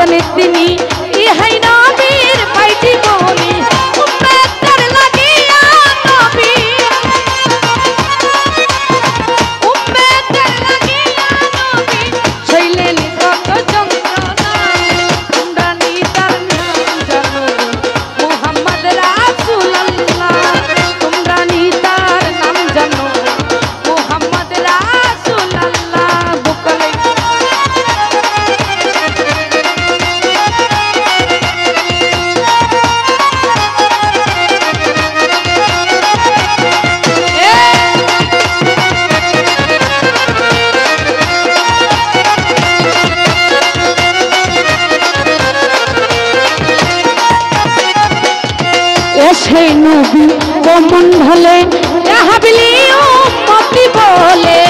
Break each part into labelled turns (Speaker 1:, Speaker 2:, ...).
Speaker 1: বলে তিনি ইহাই নবীর পাইটি বলি উম্মতের লাগিয়া নবী উম্মতের লাগিয়া নবী শৈলেন কত যন্ত্রণা তোমরা নিতার নাম জানো মুহাম্মদ রাসূলুল্লাহ তোমরা নিতার নাম জানো মুহাম্মদ রাসূলুল্লাহ বুকলে এসে নবী কমন ঢলে রাহাবিলি উম্মতি বলে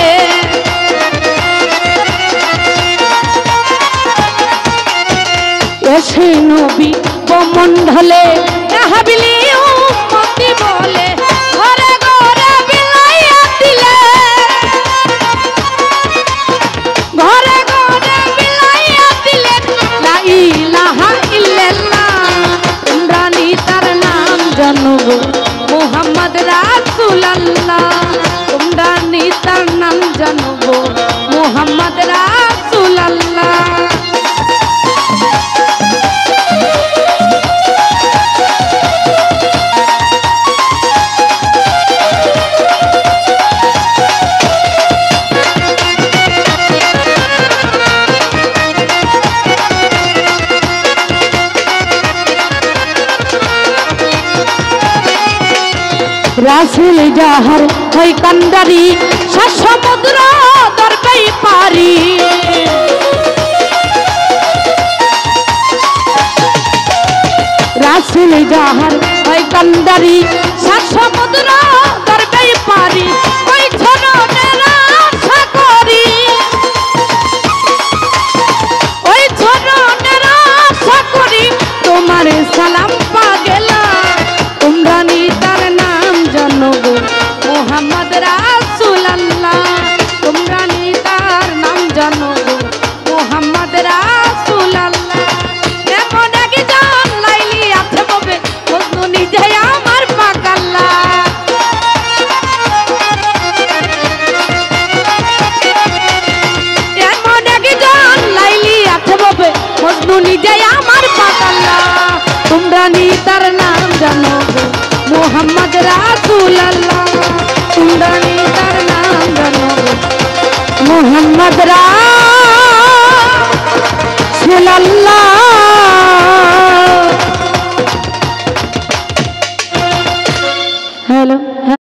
Speaker 1: এসে নবী কমন ঢলে রাহাবিলি উম্মতি বলে ঘরে ঘরে বিলাইয়া দিলে ঘরে ঘরে বিলাইয়া দিলে লা ইলাহা ইল্লাল্লাহ তোমরা নিতার নাম জানো মুহাম্মদ রাসূলুল্লাহ তোমরা নিতার নাম জানো মুহাম্মদ রাসূলুল্লাহ রাসূল যাহার হয় কান্ডারি সমুদ্র দরকাই পারি রাসূল যাহার হয় কান্ডারি সমুদ্র দরকাই পারি ওই ঝরনের আশা করি ওই ঝরনের আশা করি তোমার সালাম পা গেলা তোমরা নিতার নাম জানো মুহাম্মদ রাসূলুল্লাহ তোমরা নিতার নাম জানো মুহাম্মদ রাসূলুল্লাহ এমন একজন লাইলি আছে ববে মজনু নিজে আমার পাকাল্লা এমন একজন লাইলি আছে ববে মজনু নিজে আমার পাকাল্লা তোমরা নিতার নাম জানো মুহাম্মদ রাসূলুল্লাহ তোমরা নিতার নাম জানো মুহাম্মদ রাসূলুল্লাহ হ্যালো